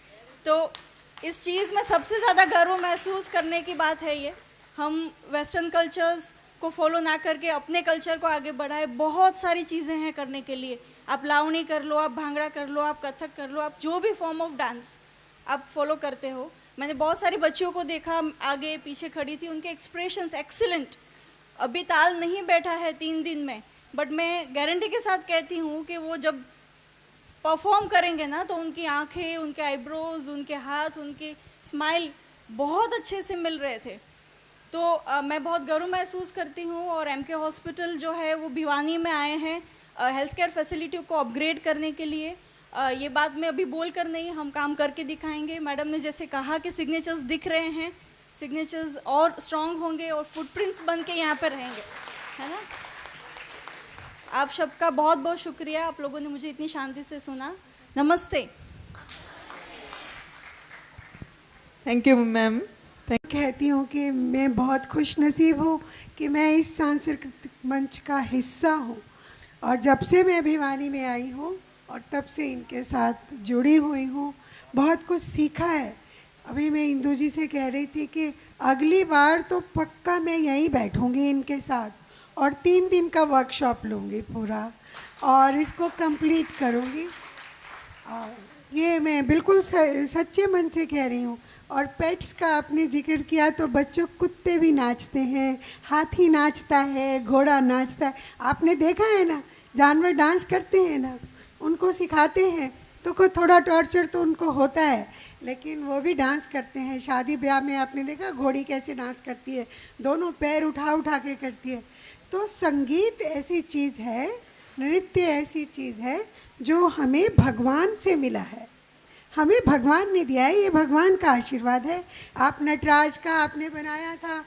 तो इस चीज़ में सबसे ज़्यादा गर्व महसूस करने की बात है ये। हम वेस्टर्न कल्चर्स को फॉलो ना करके अपने कल्चर को आगे बढ़ाए। बहुत सारी चीज़ें हैं करने के लिए। आप लावणी कर लो, आप भांगड़ा कर लो, आप कथक कर लो, आप जो भी फॉर्म ऑफ डांस आप फॉलो करते हो। मैंने बहुत सारी बच्चियों को देखा, आगे पीछे खड़ी थी, उनके एक्सप्रेशंस एक्सीलेंट। अभी ताल नहीं बैठा है 3 दिन में, बट मैं गारंटी के साथ कहती हूँ कि वो जब परफॉर्म करेंगे ना, तो उनकी आंखें, उनके आईब्रोज, उनके हाथ, उनकी स्माइल बहुत अच्छे से मिल रहे थे। तो मैं बहुत गर्व महसूस करती हूँ। और एमके हॉस्पिटल जो है वो भिवानी में आए हैं हेल्थ केयर फैसिलिटी को अपग्रेड करने के लिए। ये बात मैं अभी बोल कर नहीं, हम काम करके दिखाएंगे। मैडम ने जैसे कहा कि सिग्नेचर्स दिख रहे हैं, सिग्नेचर्स और स्ट्रॉन्ग होंगे और फुटप्रिंट्स बन के यहाँ पर रहेंगे, है ना। आप सबका बहुत बहुत शुक्रिया, आप लोगों ने मुझे इतनी शांति से सुना। नमस्ते। Thank you ma'am. कहती हूँ कि मैं बहुत खुशनसीब हूँ कि मैं इस सांस्कृतिक मंच का हिस्सा हूँ, और जब से मैं भिवानी में आई हूँ और तब से इनके साथ जुड़ी हुई हूँ, बहुत कुछ सीखा है। अभी मैं इंदू जी से कह रही थी कि अगली बार तो पक्का मैं यहीं बैठूँगी इनके साथ और 3 दिन का वर्कशॉप लूँगी पूरा, और इसको कंप्लीट करूँगी। और ये मैं बिल्कुल सच्चे मन से कह रही हूँ। और पेट्स का आपने जिक्र किया, तो बच्चों कुत्ते भी नाचते हैं, हाथी नाचता है, घोड़ा नाचता है। आपने देखा है ना, जानवर डांस करते हैं ना, उनको सिखाते हैं तो कोई थोड़ा टॉर्चर तो उनको होता है, लेकिन वो भी डांस करते हैं। शादी ब्याह में आपने देखा घोड़ी कैसे डांस करती है, दोनों पैर उठा उठा के करती है। तो संगीत ऐसी चीज़ है, नृत्य ऐसी चीज़ है जो हमें भगवान से मिला है, हमें भगवान ने दिया है, ये भगवान का आशीर्वाद है। आप नटराज का आपने बनाया था,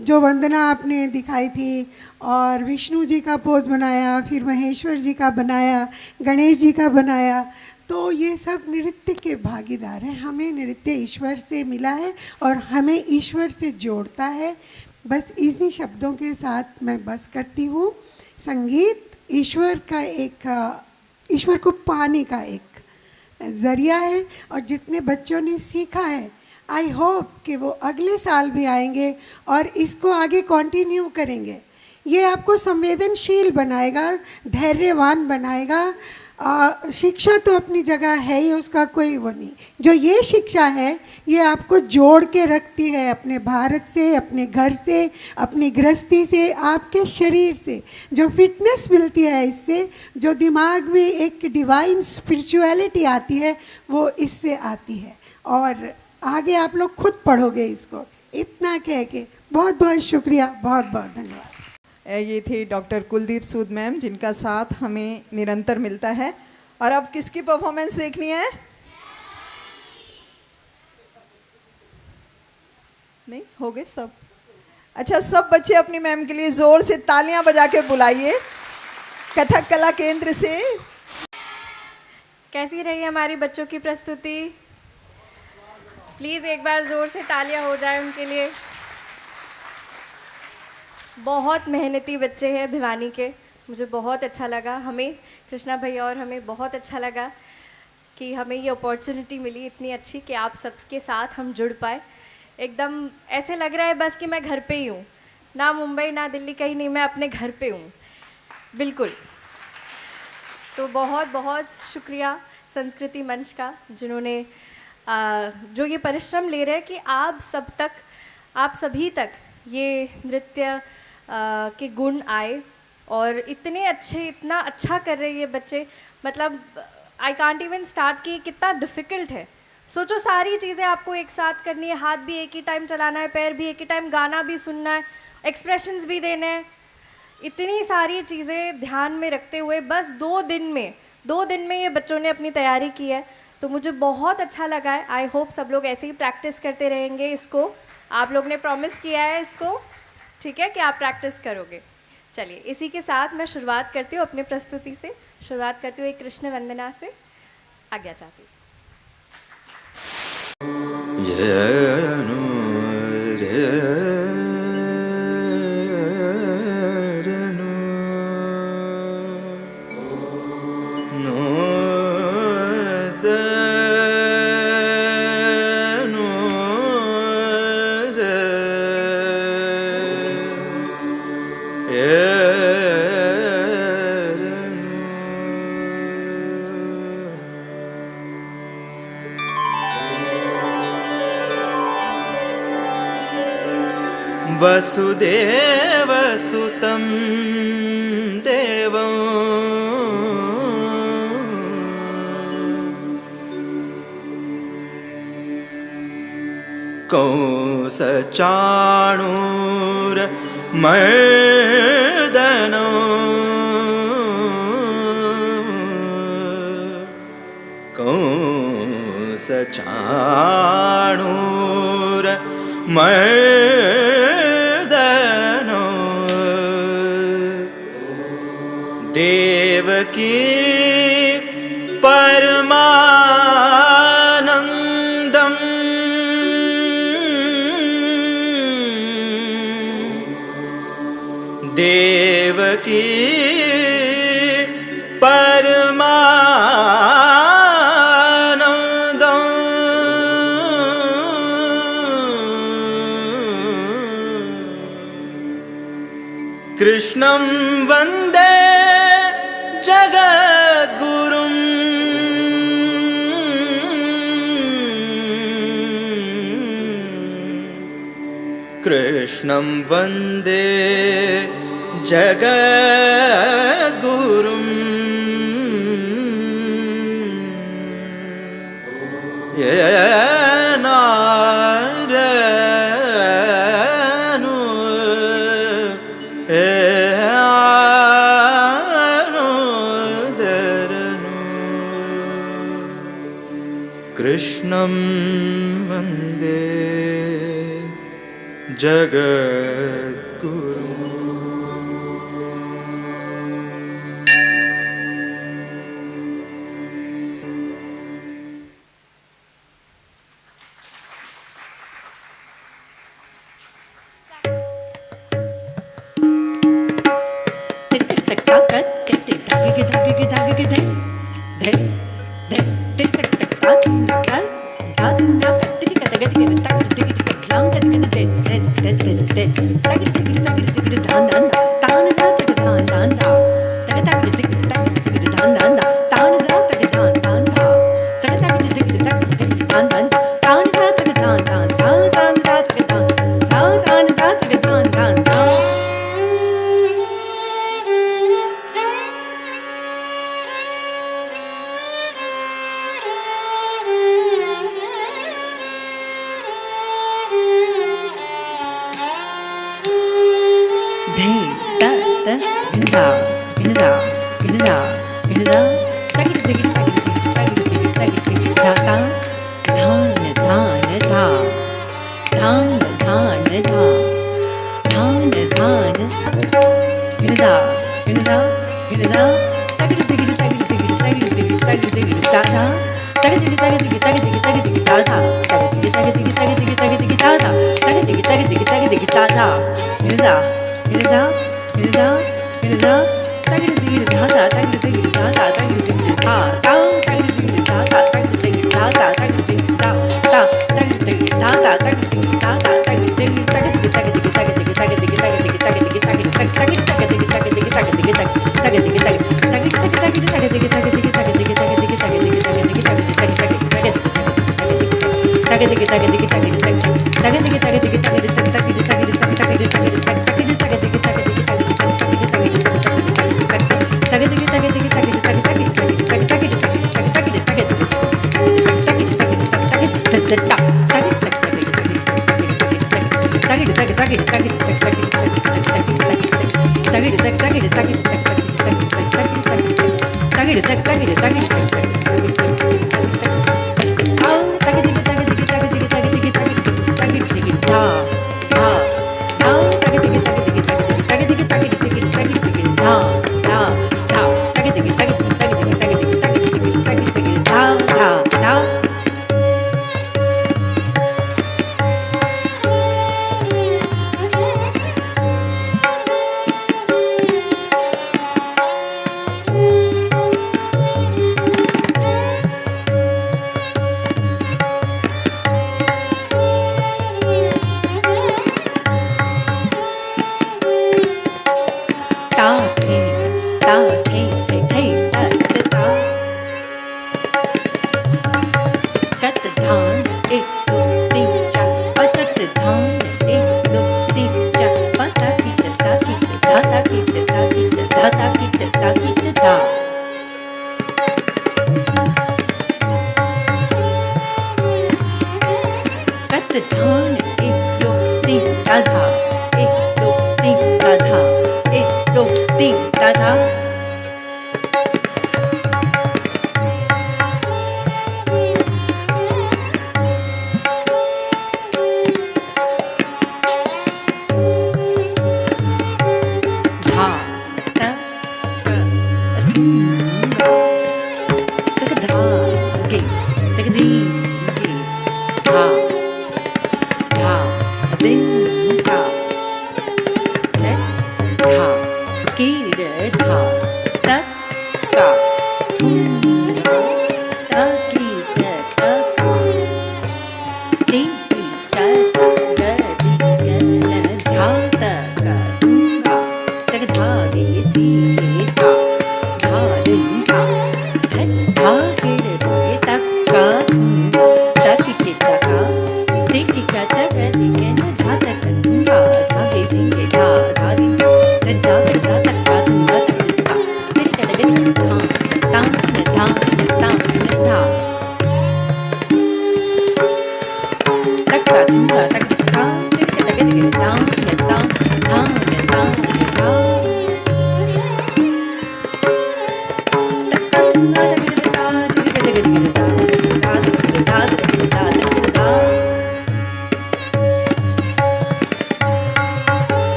जो वंदना आपने दिखाई थी, और विष्णु जी का पोज बनाया, फिर महेश्वर जी का बनाया, गणेश जी का बनाया। तो ये सब नृत्य के भागीदार हैं। हमें नृत्य ईश्वर से मिला है और हमें ईश्वर से जोड़ता है। बस इन्हीं शब्दों के साथ मैं बस करती हूँ। संगीत ईश्वर का ईश्वर को पाने का एक ज़रिया है, और जितने बच्चों ने सीखा है, आई होप कि वो अगले साल भी आएंगे और इसको आगे कंटिन्यू करेंगे। ये आपको संवेदनशील बनाएगा, धैर्यवान बनाएगा। शिक्षा तो अपनी जगह है ही, उसका कोई वो नहीं। जो ये शिक्षा है ये आपको जोड़ के रखती है अपने भारत से, अपने घर से, अपनी गृहस्थी से, आपके शरीर से। जो फिटनेस मिलती है इससे, जो दिमाग में एक डिवाइन स्पिरिचुअलिटी आती है, वो इससे आती है। और आगे आप लोग खुद पढ़ोगे इसको। इतना कह के बहुत बहुत शुक्रिया, बहुत बहुत धन्यवाद। ये थे डॉक्टर कुलदीप सूद मैम, जिनका साथ हमें निरंतर मिलता है। और अब किसकी परफॉर्मेंस देखनी है? नहीं हो गए सब? अच्छा, सब बच्चे अपनी मैम के लिए जोर से तालियां बजा के बुलाइए कथक कला केंद्र से। कैसी रही हमारी बच्चों की प्रस्तुति? प्लीज़ एक बार ज़ोर से तालियां हो जाए उनके लिए। बहुत मेहनती बच्चे हैं भिवानी के, मुझे बहुत अच्छा लगा। हमें कृष्णा भैया और हमें बहुत अच्छा लगा कि हमें ये अपॉर्चुनिटी मिली इतनी अच्छी कि आप सबके साथ हम जुड़ पाए। एकदम ऐसे लग रहा है बस कि मैं घर पे ही हूँ, ना मुंबई ना दिल्ली, कहीं नहीं, मैं अपने घर पे हूँ बिल्कुल। तो बहुत बहुत शुक्रिया संस्कृति मंच का, जिन्होंने जो ये परिश्रम ले रहे हैं कि आप सभी तक ये नृत्य के गुण आए और इतना अच्छा कर रहे हैं ये बच्चे। मतलब आई कांट इवन स्टार्ट कि कितना डिफ़िकल्ट है। सोचो, सारी चीज़ें आपको एक साथ करनी है, हाथ भी एक ही टाइम चलाना है, पैर भी एक ही टाइम, गाना भी सुनना है, एक्सप्रेशंस भी देने हैं, इतनी सारी चीज़ें ध्यान में रखते हुए बस 2 दिन में ये बच्चों ने अपनी तैयारी की है। तो मुझे बहुत अच्छा लगा है। आई होप सब लोग ऐसे ही प्रैक्टिस करते रहेंगे इसको। आप लोग ने प्रॉमिस किया है इसको, ठीक है, कि आप प्रैक्टिस करोगे। चलिए, इसी के साथ मैं शुरुआत करती हूँ अपनी प्रस्तुति से। शुरुआत करती हूँ एक कृष्ण वंदना से। आज्ञा चाहती हूँ। वसुदेवसुतं देवं कंसचाणूरमर्दनं कंसचाणूरमर्दनं देवकी परमानंदम देवकी परमानंदम कृष्णं वंदे जगद्गुरुं कृष्णं वंदे जगद्गुरुं कृष्णं वंदे जगद्गुरुं। धिं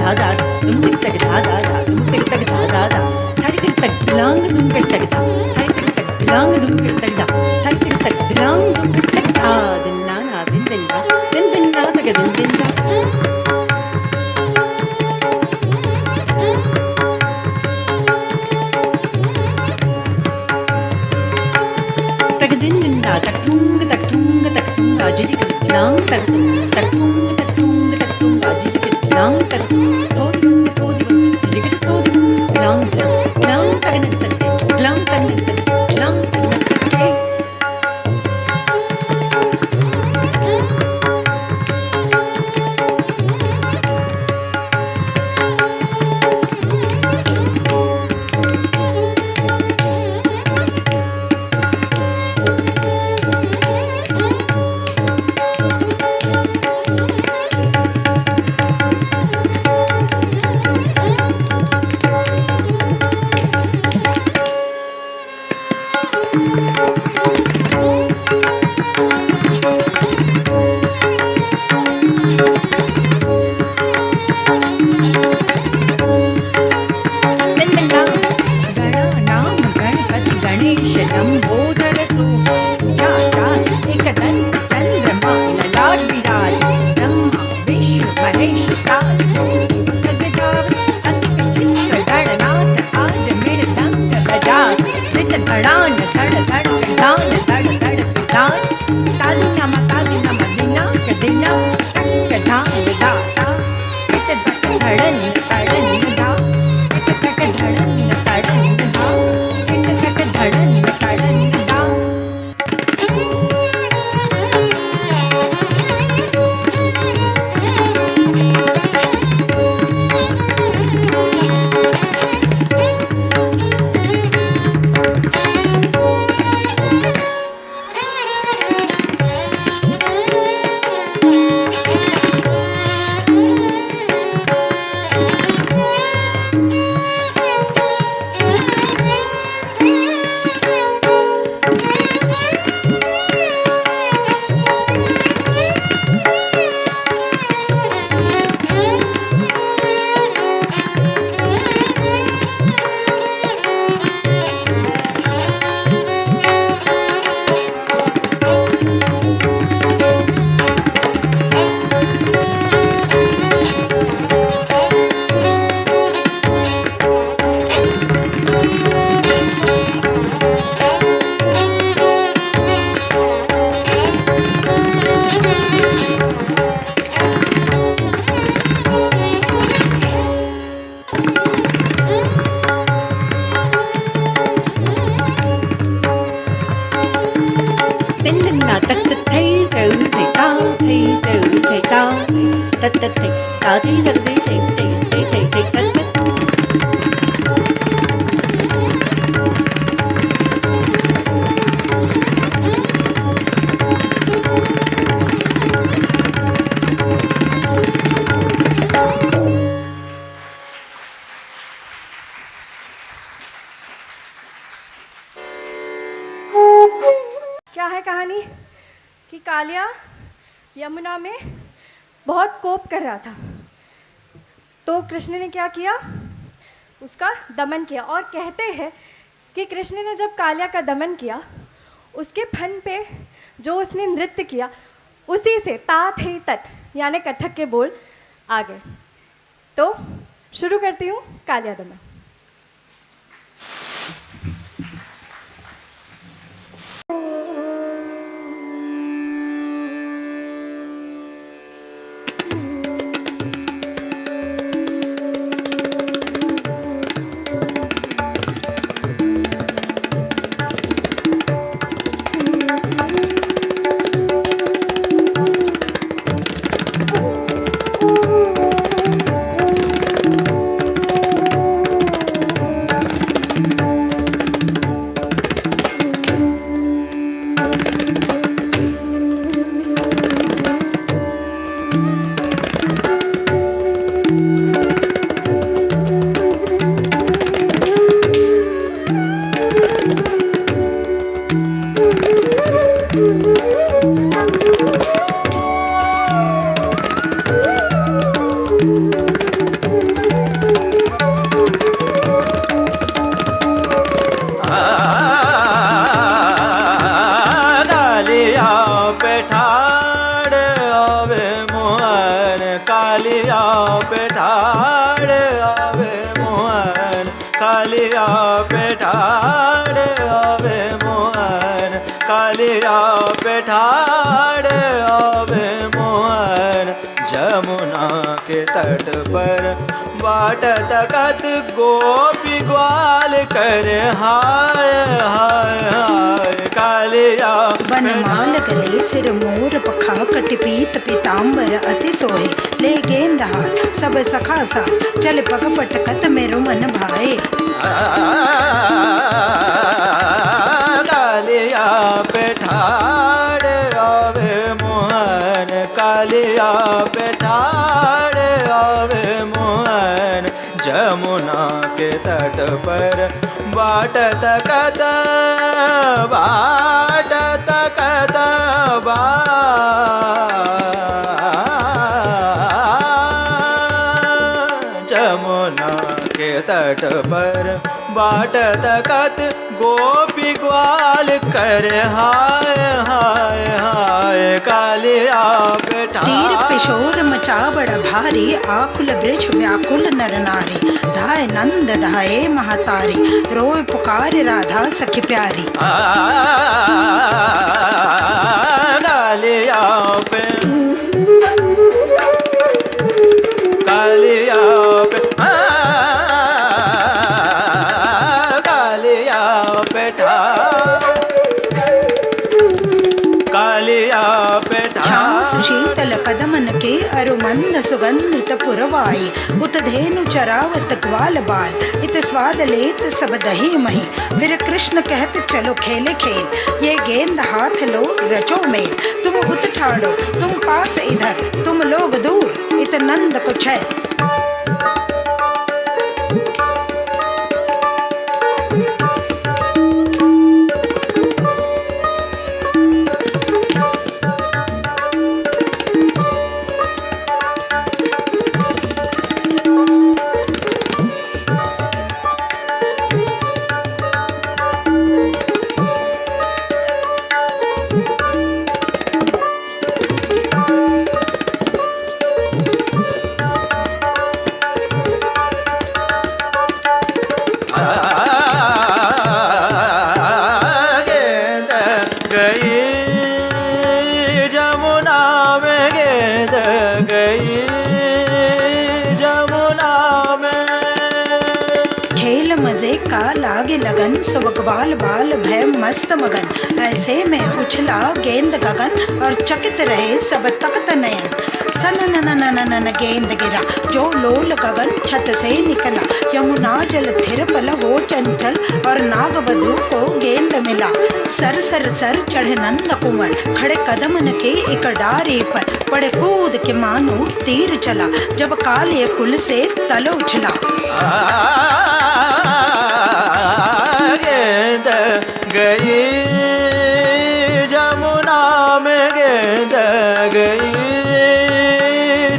धा धा तुम तिक तक धा धा धा तुम तिक तक धा धा धा थारी तिक तक दिलांग तुम तिक तक धा थारी तिक तक दिलांग तुम तिक तक धा थारी तिक तक दिलांग तुम तिक तक धा दिन ना ना दिन दिन ना तक दिन दिन ना तक दिन दिन ना तक tung गा जी जी दिलांग तक tung गा जी जी दिलांग तक तो जी जी तो दिलांग दिलांग तक न तक दिलांग तक न तक दिलांग तक न तक क्या है कहानी कि कालिया यमुना में बहुत कोप कर रहा था, तो कृष्ण ने क्या किया, उसका दमन किया। और कहते हैं कि कृष्ण ने जब कालिया का दमन किया, उसके फन पे जो उसने नृत्य किया, उसी से ता थे तत् यानी कथक के बोल आ गए। तो शुरू करती हूँ कालिया दमन। कालिया पे ठाड़ आवे मोहन कालिया पे ठाड़ आवे मोहन जमुना के तट पर बाट तकत गोपी ग्वाल कर हाय हाय हाय कालिया बनमाल गले सिर मोर पखा कटपीत पीतांबर अति सोहे ले गेंद हाथ सब सखा साथ चल पग पटकत मेरो मन भाए कालिया पे ठाड़ आवे मोहन कालिया पे ठाड़ आवे मोहन जमुना के तट पर बाट तकत जमुना के तट पर बाट तकत गोपी ग्वाल कर हाय हाय हाय कालिया पे तीर पिशोर मचा बड़ भारी आकुल वृक्ष व्याकुल नर नारी धाय नंद धाये महातारी रोए पुकार राधा सखी प्यारी कालिया पे कालिया पे कालिया पे कालिया पे सुशीतल कदमन के अरुमंद सुगंधित पुरवाई उत धेनु चरावत ग्वाल बाल इत स्वाद लेत सब दही मही फिर कृष्ण कहत चलो खेले खेल ये गेंद हाथ लो रचो मेल तुम उत ठाड़ो तुम पास इधर तुम लोग दूर इत नंद को छय लगन सुबकबाल बाल भय मस्त मगन ऐसे में उछला गेंद गगन और चकित रहे सब तख्त नयन सन नन गेंद गिरा जो लोल गगन छत से निकला यमुना जल थिर पल हो चंचल और नागवधु को गेंद मिला सर सर सर चढ़े नंद कुंवर खड़े कदमन के एक डारे पर पड़े कूद के मानो तीर चला जब काले कुल से तल उछला गेंद गई जमुना में गेंद गई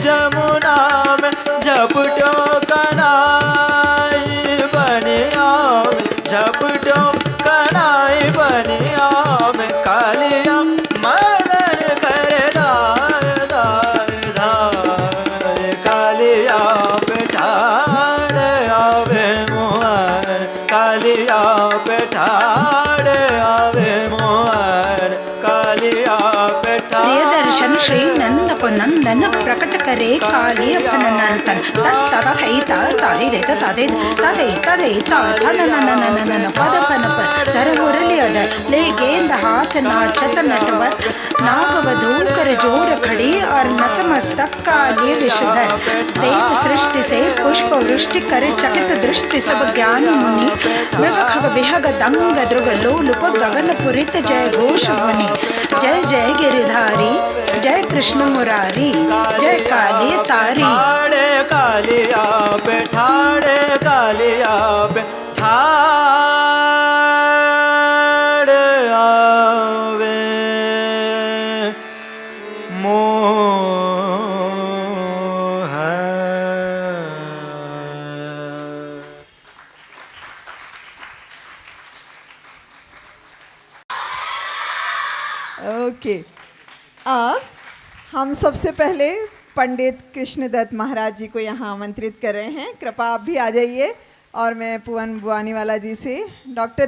जमुना में झपटो कनाई बनिया में झपटो कनाई बनिया में कालिया मदन करे दाय दाय दाय कालिया पे ठाड़ आवे मोहन कालिया पे ठाड़ आवे मोहन कालिया पे प्रिय दर्शन श्री नंद को नंदन प्रकट करे काली अपन नर्तन तथा थैता तारे देता तादे तादे तादे ता नन पद पन पर तर मुरली अदर ले गेंद हाथ नाचत नटवर नागवधू कर जोर खड़ी और नतमस्तक काली विषधर देव सृष्टि से पुष्प वृष्टि करे चकित दृष्टि सब ज्ञान मुनि मृग खग विहग दंग ध्रुव लोलुप गगन पुरित जय घोष ध्वनि जय जय गिरिधारी जय कृष्ण मुरारी जय काली तारी कालिया पे ठाड़े कालिया पे ठाड़ आवे ओके, अब हम सबसे पहले पंडित कृष्णदत्त महाराज जी को यहाँ आमंत्रित कर रहे हैं। कृपा आप भी आ जाइए। और मैं पुवन बुआनीवाला जी से डॉक्टर